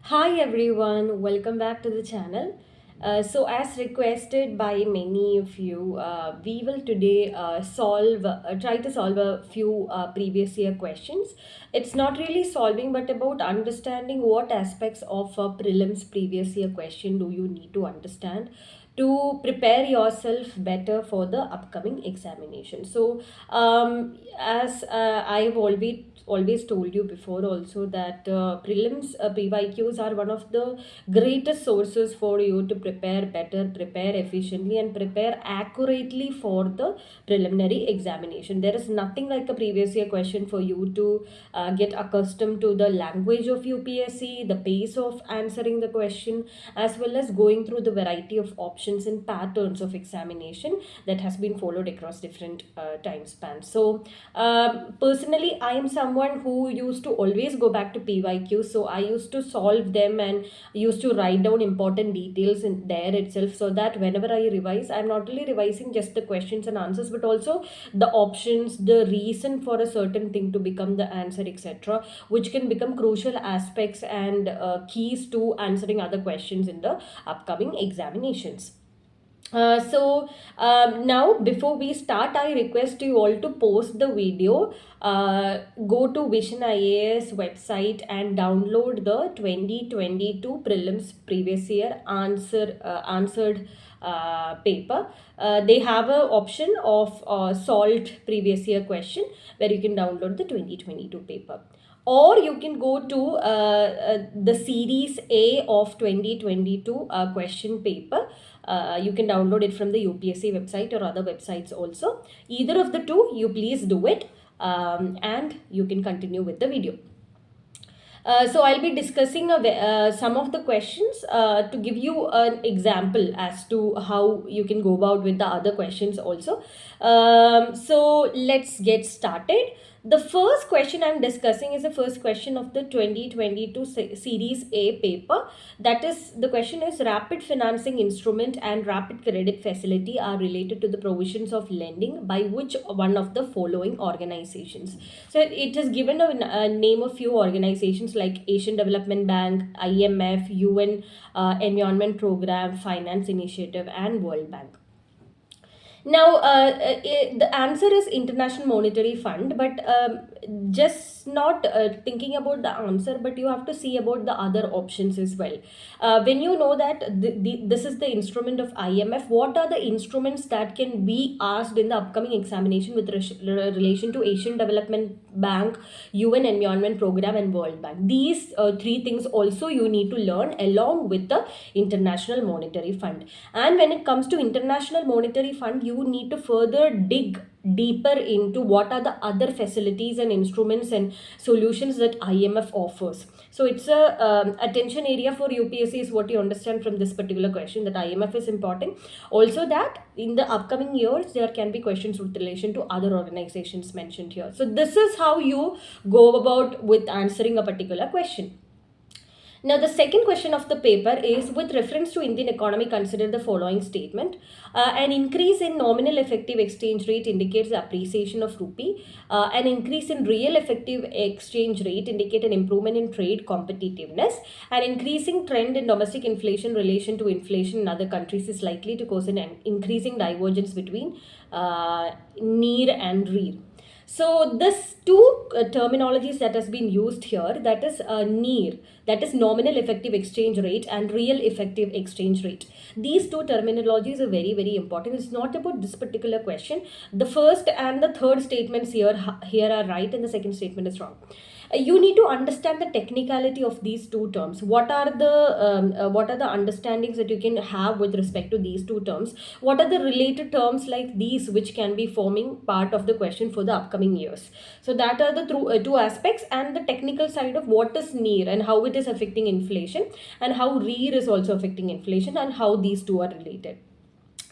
Hi everyone, welcome back to the channel. As requested by many of you, we will today try to solve a few previous year questions. It's not really solving, but about understanding what aspects of a prelims previous year question do you need to understand to prepare yourself better for the upcoming examination. As I've always told you before also that prelims PYQs are one of the greatest sources for you to prepare better, prepare efficiently, and prepare accurately for the preliminary examination. There is nothing like a previous year question for you to get accustomed to the language of UPSC, the pace of answering the question, as well as going through the variety of options and patterns of examination that has been followed across different time spans. Personally, I am someone who used to always go back to PYQ. So I used to solve them and used to write down important details in there itself, so that whenever I revise, I'm not only revising just the questions and answers, but also the options, the reason for a certain thing to become the answer, etc., which can become crucial aspects and keys to answering other questions in the upcoming examinations. Now, before we start, I request you all to post the video. Go to Vision IAS website and download the 2022 prelims previous year answered paper. They have an option of solved previous year question where you can download the 2022 paper, or you can go to the series A of 2022 question paper. You can download it from the UPSC website or other websites also. Either of the two, you please do it, and you can continue with the video. I'll be discussing some of the questions to give you an example as to how you can go about with the other questions also. Let's get started. The first question I'm discussing is the first question of the 2022 Series A paper. That is, the question is: rapid financing instrument and rapid credit facility are related to the provisions of lending by which one of the following organizations? So it has given a name of few organizations like Asian Development Bank, IMF, UN Environment Program, Finance Initiative, and World Bank. Now, the answer is International Monetary Fund, but just not thinking about the answer, but you have to see about the other options as well. When you know that this is the instrument of IMF, what are the instruments that can be asked in the upcoming examination with relation to Asian Development Bank, UN Environment Program, and World Bank? These three things also you need to learn along with the International Monetary Fund. And when it comes to International Monetary Fund, you need to further dig deeper into what are the other facilities and instruments and solutions that IMF offers. So it's a attention area for UPSC is what you understand from this particular question, that IMF is important. Also that in the upcoming years, there can be questions with relation to other organizations mentioned here. So this is how you go about with answering a particular question. Now, the second question of the paper is: with reference to Indian economy, consider the following statement. An increase in nominal effective exchange rate indicates the appreciation of rupee. An increase in real effective exchange rate indicates an improvement in trade competitiveness. An increasing trend in domestic inflation relation to inflation in other countries is likely to cause an increasing divergence between near and rear. So this two terminologies that has been used here, that is near, that is nominal effective exchange rate, and real effective exchange rate. These two terminologies are very, very important. It's not about this particular question. The first and the third statements here are right, and the second statement is wrong. You need to understand the technicality of these two terms. What are the understandings that you can have with respect to these two terms? What are the related terms like these which can be forming part of the question for the upcoming years? So that are the two aspects, and the technical side of what is near and how it is affecting inflation, and how rear is also affecting inflation, and how these two are related.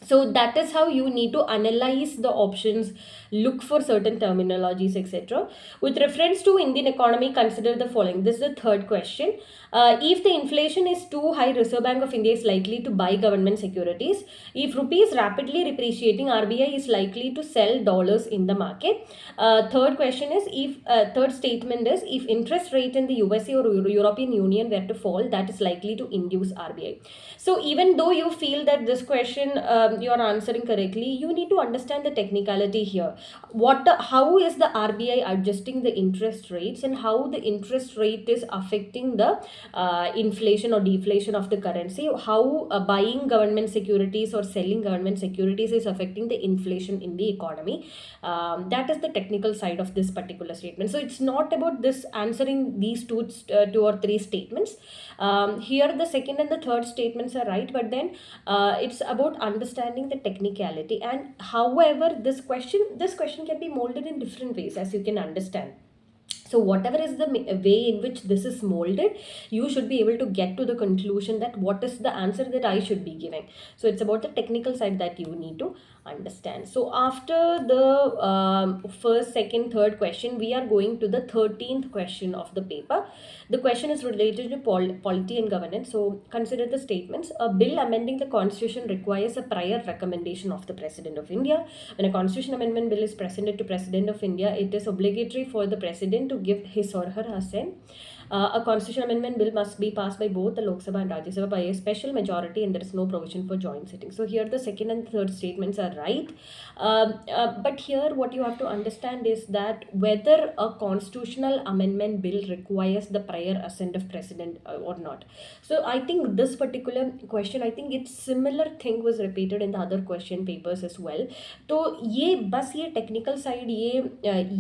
So that is how you need to analyze the options, look for certain terminologies, etc. With reference to Indian economy, consider the following. This is the third question. If the inflation is too high, Reserve Bank of India is likely to buy government securities. If rupee is rapidly depreciating, RBI is likely to sell dollars in the market. Third question is, if third statement is, if interest rate in the USA or European Union were to fall, that is likely to induce RBI. So even though you feel that this question you are answering correctly, you need to understand the technicality here. How is the RBI adjusting the interest rates, and how the interest rate is affecting the inflation or deflation of the currency? How buying government securities or selling government securities is affecting the inflation in the economy? That is the technical side of this particular statement. So it's not about this answering these two or three statements. Here the second and the third statements are right, but then it's about understanding the technicality. And however, this question can be molded in different ways, as you can understand. So whatever is the way in which this is molded, you should be able to get to the conclusion that what is the answer that I should be giving. So it's about the technical side that you need to understand. So after the first, second, third question, we are going to the 13th question of the paper. The question is related to polity and governance. So consider the statements. A bill amending the constitution requires a prior recommendation of the President of India. When a constitution amendment bill is presented to President of India, it is obligatory for the President to give his or her assent. A constitution amendment bill must be passed by both the Lok Sabha and Rajya Sabha by a special majority, and there is no provision for joint sitting. So here the second and third statements are right. But here what you have to understand is that whether a constitutional amendment bill requires the prior assent of President or not. So I think this particular question, I think it's similar thing was repeated in the other question papers as well. तो ये बस ये technical side,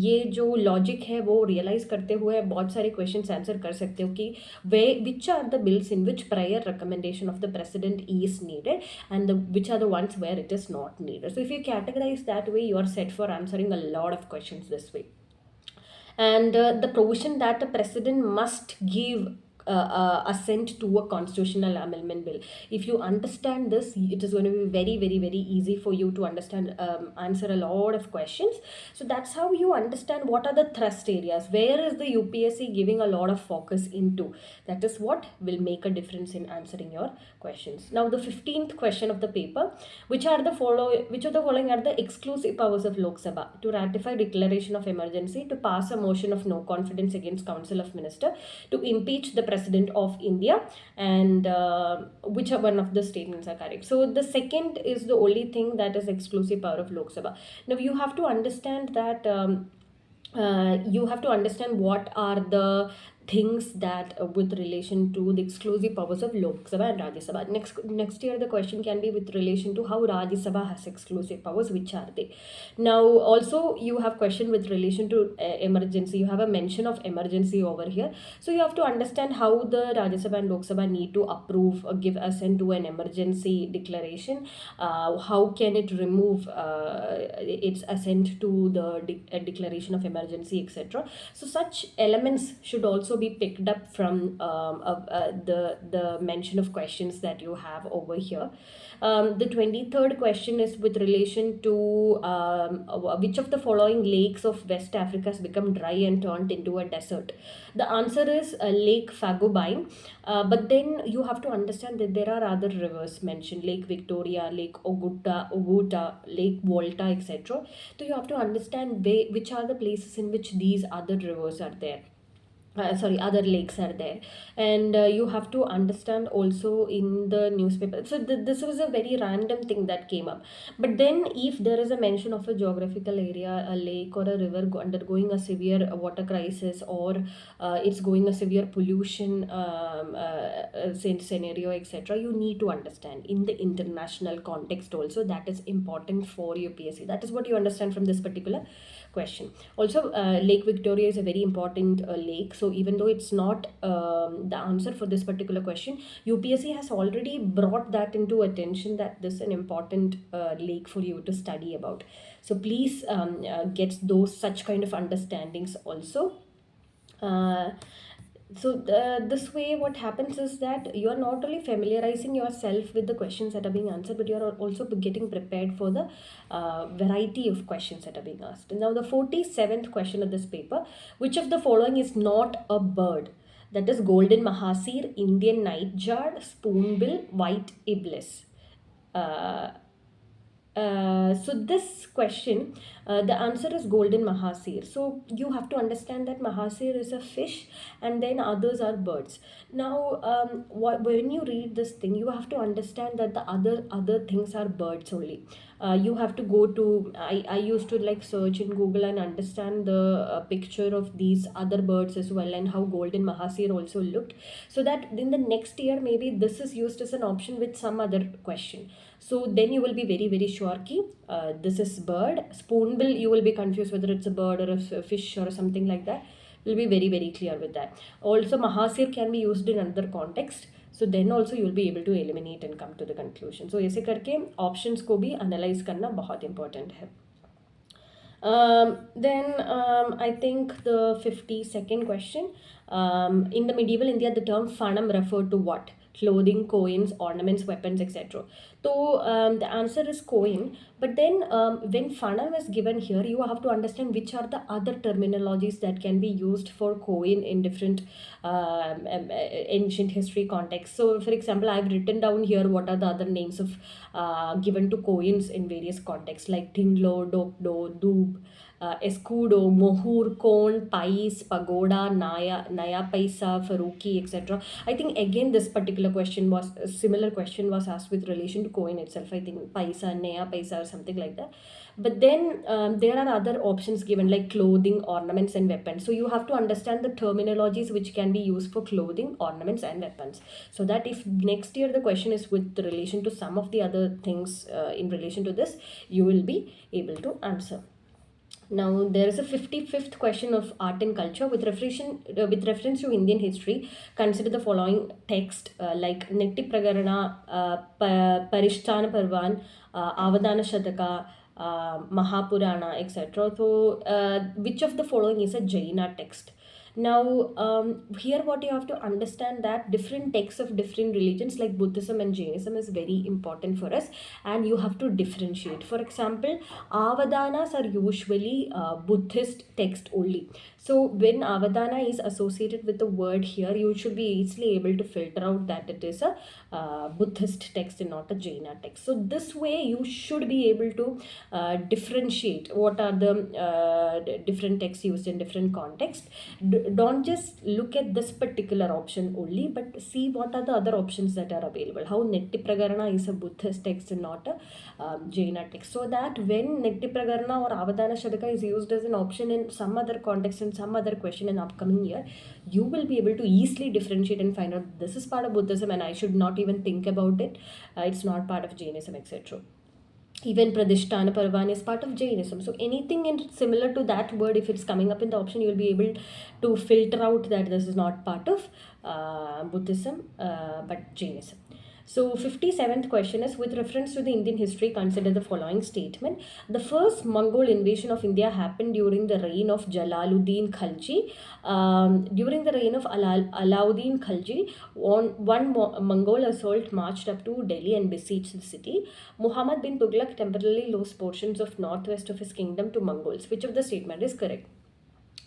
ये जो logic है वो realise करते हुए बहुत सारे क्वेश्चंस आंसर कर सकते हो कि वे which are the bills in which prior recommendation of the president is needed, and which are the ones where it is not needed. So if you categorize that way, you are set for answering a lot of questions this way. And the provision that the president must give assent to a constitutional amendment bill. If you understand this, it is going to be very, very, very easy for you to understand, answer a lot of questions. So that's how you understand what are the thrust areas. Where is the UPSC giving a lot of focus into? That is what will make a difference in answering your questions. Now the 15th question of the paper, which of the following are the exclusive powers of Lok Sabha? To ratify declaration of emergency, to pass a motion of no confidence against Council of Minister, to impeach the President of India, and which one of the statements are correct? So the second is the only thing that is exclusive power of Lok Sabha. Now you have to understand that you have to understand what are the things that with relation to the exclusive powers of Lok Sabha and Rajya Sabha. Next year the question can be with relation to how Rajya Sabha has exclusive powers, which are they. Now also you have question with relation to emergency. You have a mention of emergency over here, so you have to understand how the Rajya Sabha and Lok Sabha need to approve or give assent to an emergency declaration. How can it remove its assent to the declaration of emergency, etc. So such elements should also be picked up from the mention of questions that you have over here. The 23rd question is with relation to which of the following lakes of West Africa has become dry and turned into a desert? The answer is Lake Fagubine. But then you have to understand that there are other rivers mentioned: Lake Victoria, Lake Oguta, Lake Volta, etc. So you have to understand which are the places in which these other rivers are there. Other lakes are there. And you have to understand also in the newspaper. So this was a very random thing that came up. But then if there is a mention of a geographical area, a lake or a river undergoing a severe water crisis, or it's going a severe pollution scenario, etc., you need to understand in the international context also. That is important for UPSC. That is what you understand from this particular question. Also, Lake Victoria is a very important lake. So even though it's not the answer for this particular question, UPSC has already brought that into attention, that this is an important lake for you to study about. So please get those such kind of understandings also. So this way what happens is that you are not only familiarizing yourself with the questions that are being answered, but you are also getting prepared for the variety of questions that are being asked. Now the 47th question of this paper: which of the following is not a bird? That is golden mahasir, Indian nightjar, spoonbill, white iblis. uh, so this question, the answer is golden mahasir. So you have to understand that mahasir is a fish, and then others are birds. Now, when you read this thing, you have to understand that the other things are birds only. You have to go to, I used to like search in Google and understand the picture of these other birds as well, and how golden mahasir also looked, so that in the next year maybe this is used as an option with some other question. So then you will be very very sure ki this is bird. Spoonbill, you will be confused whether it's a bird or a fish or something like that. You'll be very very clear with that. Also mahasir can be used in another context, so then also you will be able to eliminate and come to the conclusion. So ऐसे करके options को भी analyze करना बहुत important है. Then I think the 52nd question. In the medieval India, the term phanam referred to what? Clothing, coins, ornaments, weapons, etc. So the answer is coin. But then when phanam is given here, you have to understand which are the other terminologies that can be used for coin in different ancient history contexts. So for example, I've written down here what are the other names of given to coins in various contexts, like tinglo, dokdo, doob, escudo, mohur, kon, pais, pagoda, naya paisa, faruki, etc. I think again this particular question was a similar question was asked with relation to coin itself. I think paisa, naya paisa, or something like that. But then there are other options given like clothing, ornaments, and weapons. So you have to understand the terminologies which can be used for clothing, ornaments, and weapons. So that if next year the question is with relation to some of the other things in relation to this, you will be able to answer. Now there is a 55th question of art and culture with reference to Indian history. Consider the following text like Netti Pragarana, Parishtana Parvan, Avadana Shataka, Mahapurana, etc. So which of the following is a Jaina text? Now, here what you have to understand that different texts of different religions like Buddhism and Jainism is very important for us, and you have to differentiate. For example, Avadanas are usually Buddhist text only. So when Avadana is associated with the word here, you should be easily able to filter out that it is a Buddhist text and not a Jaina text. So this way you should be able to differentiate what are the different texts used in different contexts. Don't just look at this particular option only, but see what are the other options that are available. How Netti Pragarana is a Buddhist text and not a Jaina text. So that when Netti Pragarana or Avadana Shadaka is used as an option in some other context and some other question in upcoming year, you will be able to easily differentiate and find out this is part of Buddhism and I should not even think about it. It's not part of Jainism, etc. Even Pradishtana Parvan is part of Jainism. So anything similar to that word, if it's coming up in the option, you'll be able to filter out that this is not part of Buddhism but Jainism. So 57th question is with reference to the Indian history, consider the following statement. The first Mongol invasion of India happened during the reign of Jalaluddin Khalji. During the reign of Alauddin Khalji, one Mongol assault marched up to Delhi and besieged the city. Muhammad bin Tughlaq temporarily lost portions of northwest of his kingdom to Mongols. Which of the statement is correct?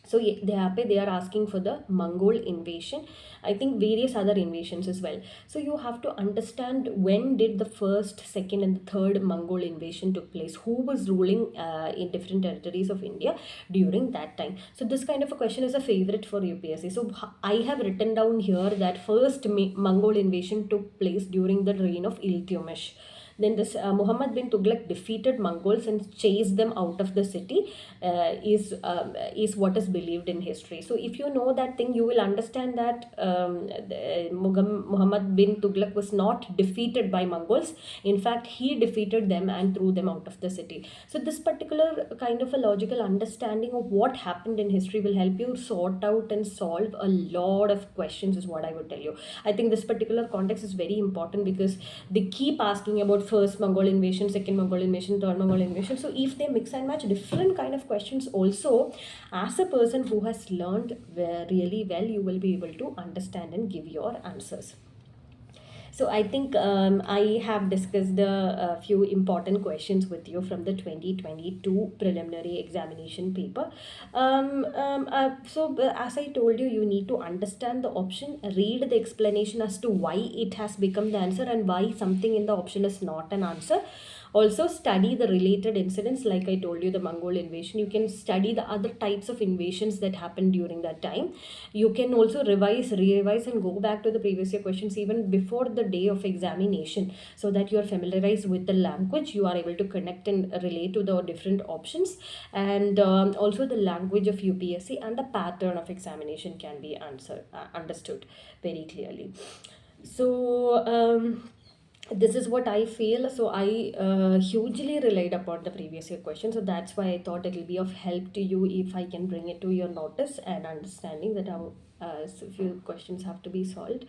So they are asking for the Mongol invasion. I think various other invasions as well. So you have to understand when did the first, second, and the third Mongol invasion took place. Who was ruling in different territories of India during that time? So this kind of a question is a favorite for UPSC. So I have written down here that first Mongol invasion took place during the reign of Iltutmish. Then this Muhammad bin Tughlaq defeated Mongols and chased them out of the city is what is believed in history. So if you know that thing, you will understand that Muhammad bin Tughlaq was not defeated by Mongols. In fact, he defeated them and threw them out of the city. So this particular kind of a logical understanding of what happened in history will help you sort out and solve a lot of questions is what I would tell you. I think this particular context is very important because they keep asking about first Mongol invasion, second Mongol invasion, third Mongol invasion. So if they mix and match different kind of questions also, as a person who has learned really well, you will be able to understand and give your answers. So I think I have discussed a few important questions with you from the 2022 preliminary examination paper. As I told you, you need to understand the option, read the explanation as to why it has become the answer and why something in the option is not an answer. Also study the related incidents, like I told you, the Mongol invasion. You can study the other types of invasions that happened during that time. You can also revise and go back to the previous year questions even before the day of examination, so that you are familiarized with the language, you are able to connect and relate to the different options, and also the language of UPSC and the pattern of examination can be understood very clearly. So this is what I feel. So I hugely relied upon the previous year question. So that's why I thought it will be of help to you if I can bring it to your notice and understanding that how so few questions have to be solved.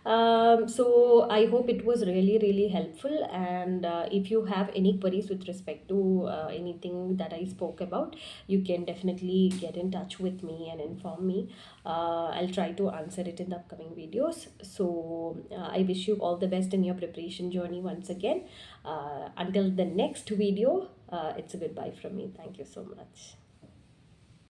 So I hope it was really helpful. And if you have any queries with respect to anything that I spoke about, you can definitely get in touch with me and inform me. I'll try to answer it in the upcoming videos. So I wish you all the best in your preparation journey once again. Until the next video, it's a goodbye from me. Thank you so much.